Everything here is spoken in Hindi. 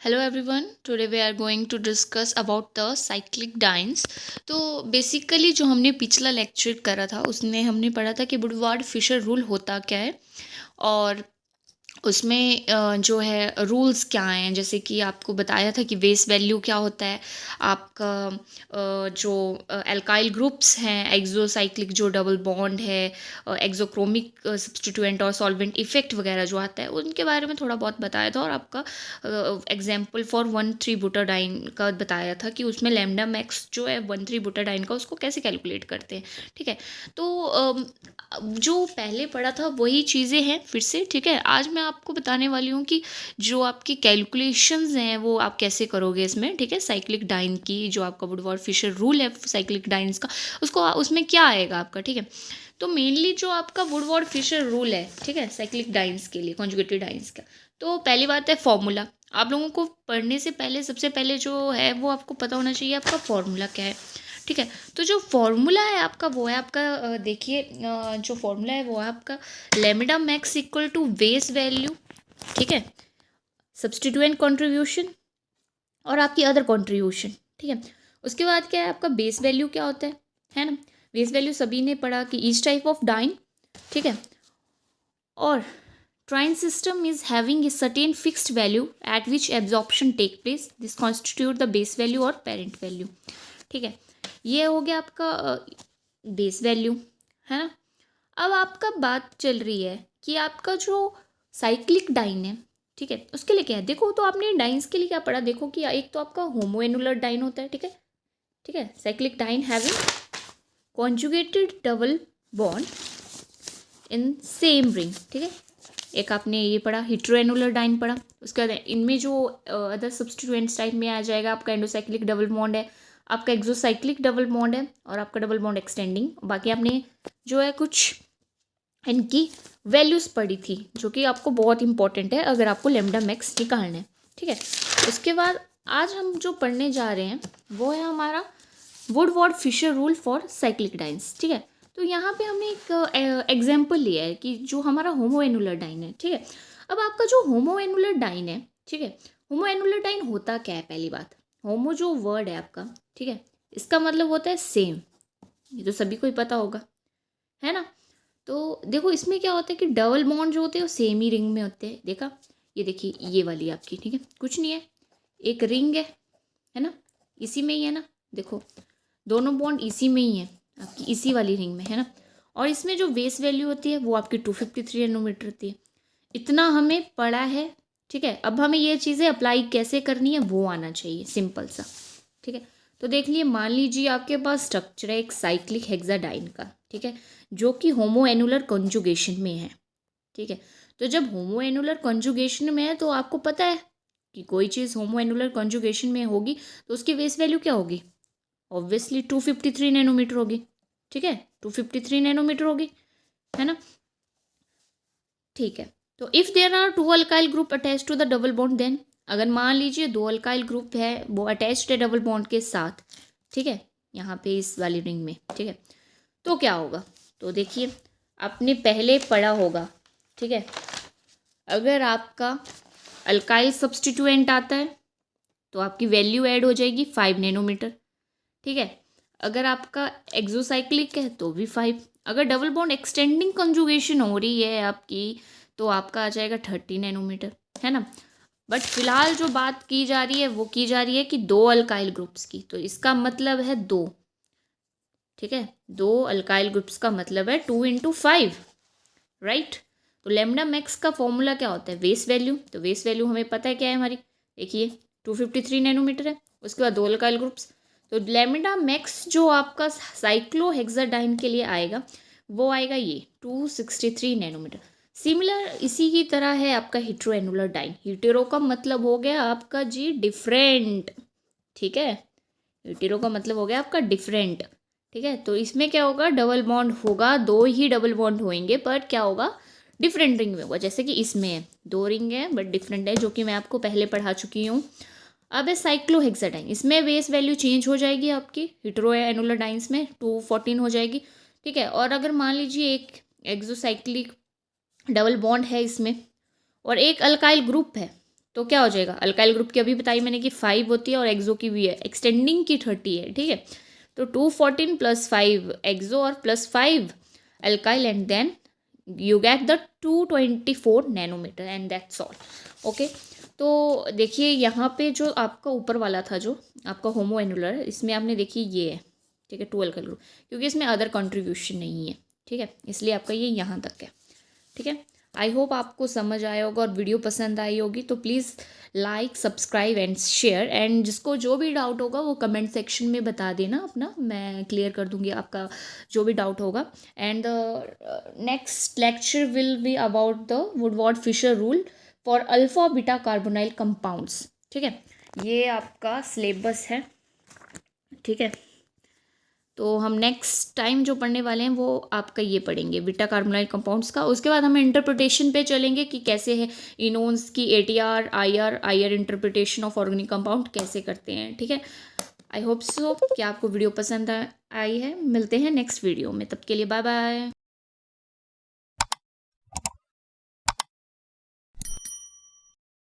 Hello everyone, today we are going to discuss about the cyclic dienes. तो बेसिकली जो हमने पिछला लेक्चर करा था उसमें हमने पढ़ा था कि वुडवार्ड फिशर रूल होता क्या है और उसमें जो है रूल्स क्या हैं। जैसे कि आपको बताया था कि बेस वैल्यू क्या होता है आपका, जो एल्काइल ग्रुप्स हैं, एक्सोसाइक्लिक जो डबल बॉन्ड है, एक्सोक्रोमिक सब्स्टिट्यूएंट और सॉल्वेंट इफेक्ट वगैरह जो आता है उनके बारे में थोड़ा बहुत बताया था। और आपका एग्जाम्पल फॉर 1,3-बुटाडाइन का बताया था कि उसमें लैम्डा मैक्स जो है 1,3-बुटाडाइन का उसको कैसे कैलकुलेट करते हैं। ठीक है, तो जो पहले पढ़ा था वही चीज़ें हैं फिर से। ठीक है, आज मैं आपको बताने वाली हूँ कि जो आपकी कैलकुलेशंस हैं वो आप कैसे करोगे इसमें। ठीक है, साइक्लिक डाइन की जो आपका वुडवार्ड फिशर रूल है साइक्लिक डाइन्स का, उसको उसमें क्या आएगा आपका। ठीक है, तो मेनली जो आपका वुडवार्ड फिशर रूल है, ठीक है, साइक्लिक डाइन्स के लिए, कॉन्जुगेटेड डाइन्स का, तो पहली बात है फॉर्मूला। आप लोगों को पढ़ने से पहले सबसे पहले जो है वो आपको पता होना चाहिए आपका फॉर्मूला क्या है। ठीक है, तो जो फॉर्मूला है आपका वो है आपका, देखिए, जो फॉर्मूला है वो है आपका lambda max equal to base value, ठीक है, सब्स्टिट्यूएंट कंट्रीब्यूशन और आपकी अदर कंट्रीब्यूशन। ठीक है, उसके बाद क्या है आपका बेस वैल्यू क्या होता है ना। बेस वैल्यू सभी ने पढ़ा कि ईच टाइप ऑफ डाइन, ठीक है, और triene system is having a certain fixed value at which absorption take place, this constitute the base value और पेरेंट वैल्यू। ठीक है, ये हो गया आपका बेस वैल्यू, है ना। अब आपका बात चल रही है कि आपका जो साइक्लिक डाइन है, ठीक है, उसके लिए क्या है। देखो, तो आपने डाइन्स के लिए क्या पढ़ा, देखो कि एक तो आपका होमोएनुलर डाइन होता है। ठीक है, ठीक है, cyclic diene having conjugated double bond in same ring. ठीक है, एक आपने ये पढ़ा हेटेरोएनुलर डाइन पढ़ा। उसके बाद इनमें जो अदर सब्स्टिट्यूएंट्स टाइप में आ जाएगा आपका एंडोसाइक्लिक डबल बॉन्ड है, आपका एक्सोसाइक्लिक डबल बॉन्ड है और आपका डबल बॉन्ड एक्सटेंडिंग। बाकी आपने जो है कुछ इनकी वैल्यूज़ पढ़ी थी जो कि आपको बहुत इंपॉर्टेंट है अगर आपको लैम्डा मैक्स निकालना है। ठीक है, उसके बाद आज हम जो पढ़ने जा रहे हैं वो है हमारा Woodward Fisher rule for cyclic dienes. ठीक है, तो यहाँ पे हमने एक एग्जाम्पल लिया है कि जो हमारा होमोएनुलर डाइन है। ठीक है, अब आपका जो होमोएनुलर डाइन है, ठीक है, होमोएनुलर डाइन होता क्या है। पहली बात, होमो जो वर्ड है आपका, ठीक है, इसका मतलब होता है सेम। ये तो सभी को ही पता होगा, है ना। तो देखो इसमें क्या होता है कि डबल बॉन्ड जो होते हैं वो सेम ही रिंग में होते हैं। देखा, ये देखिए ये वाली आपकी, ठीक है, कुछ नहीं है, एक रिंग है ना, इसी में ही है ना। देखो दोनों बॉन्ड इसी में ही है आपकी, इसी वाली रिंग में, है ना। और इसमें जो बेस वैल्यू होती है वो आपकी 253 नैनोमीटर होती है। इतना हमें पड़ा है। ठीक है, अब हमें ये चीज़ें अप्लाई कैसे करनी है वो आना चाहिए, सिंपल सा। ठीक है, तो देख लिए, मान लीजिए आपके पास स्ट्रक्चर है एक साइक्लिक हेक्साडाइन का, ठीक है, जो कि होमोएनुलर कॉन्जुगेशन में है। ठीक है, तो जब होमोएनुलर कॉन्जुगेशन में है तो आपको पता है कि कोई चीज़ होमोएनुलर कॉन्जुगेशन में होगी तो उसकी बेस वैल्यू क्या होगी, ऑब्वियसली 253 नैनोमीटर होगी। ठीक है, 253 नैनोमीटर होगी, है ना। ठीक है, तो if there are two alkyl group attach to the double bond, then अगर मान लीजिए दो अल्काइल ग्रुप है वो अटैच्ड है डबल बॉन्ड के साथ, ठीक है, यहाँ पे इस वाली रिंग में, ठीक है, तो क्या होगा। तो देखिए, आपने पहले पढ़ा होगा, ठीक है, अगर आपका अल्काइल सब्स्टिट्यूएंट आता है तो आपकी वैल्यू ऐड हो जाएगी 5 नैनोमीटर। ठीक है, अगर आपका एक्सोसाइक्लिक है तो भी 5। अगर डबल बॉन्ड एक्सटेंडिंग कंजुगेशन हो रही है आपकी तो आपका आ जाएगा 30 नैनोमीटर, है ना। बट फिलहाल जो बात की जा रही है वो की जा रही है कि दो अल्काइल ग्रुप्स की, तो इसका मतलब है दो। ठीक है, दो अल्काइल ग्रुप्स का मतलब है 2 × 5, राइट। तो लेमडा मैक्स का फॉर्मूला क्या होता है, बेस वैल्यू। तो बेस वैल्यू हमें पता है क्या है हमारी, देखिए 253 नैनोमीटर है। उसके बाद दो अल्काइल ग्रुप्स, तो लेमडा मैक्स जो आपका साइक्लोहेक्साडाइन के लिए आएगा वो आएगा ये 263 नैनोमीटर। सिमिलर इसी की तरह है आपका हेटेरोएनुलर डाइन। हेटेरो का मतलब हो गया आपका जी डिफरेंट, ठीक है, हेटेरो का मतलब हो गया आपका डिफरेंट। ठीक है, तो इसमें क्या होगा, डबल बॉन्ड होगा, दो ही डबल बॉन्ड होंगे, पर क्या होगा, डिफरेंट रिंग में होगा। जैसे कि इसमें है, दो रिंग है बट डिफरेंट है, जो कि मैं आपको पहले पढ़ा चुकी हूँ। अब है साइक्लोहेक्साडाइन, इसमें बेस वैल्यू चेंज हो जाएगी आपकी, हेटेरोएनुलर डाइन्स में 214 हो जाएगी। ठीक है, और अगर मान लीजिए एक एक्सोसाइक्लिक डबल बॉन्ड है इसमें और एक अल्काइल ग्रुप है, तो क्या हो जाएगा, अल्काइल ग्रुप की अभी बताई मैंने कि 5 होती है और एक्सो की भी है, एक्सटेंडिंग की 30 है, ठीक है। तो 214 + 5 एक्सो और +5 alkyl, and then you get the 224 nanometre, and that's all. Okay, तो देखिए यहाँ पे जो आपका ऊपर वाला था, जो आपका होमो एनुलर, इसमें आपने देखिए ये है, ठीक है, 2 अल्काइल ग्रुप, क्योंकि इसमें अदर कंट्रीब्यूशन नहीं है, ठीक है, इसलिए आपका ये यहाँ तक है, ठीक है। आई होप आपको समझ आया होगा और वीडियो पसंद आई होगी, तो please like, subscribe and share, and जिसको जो भी डाउट होगा वो कमेंट सेक्शन में बता देना अपना, मैं क्लियर कर दूंगी आपका जो भी डाउट होगा। And next lecture will be about the Woodward Fisher rule for alpha beta carbonyl compounds, ठीक है, ये आपका सिलेबस है, ठीक है। तो हम नेक्स्ट टाइम जो पढ़ने वाले हैं वो आपका ये पढ़ेंगे बीटा कार्बोनाइल कंपाउंड्स का। उसके बाद हम इंटरप्रिटेशन पे चलेंगे कि कैसे है इनोन्स की ATR IR interpretation of organic compound कैसे करते हैं, ठीक है। आई होप सो कि आपको वीडियो पसंद आई है। मिलते हैं नेक्स्ट वीडियो में, तब के लिए बाय बाय।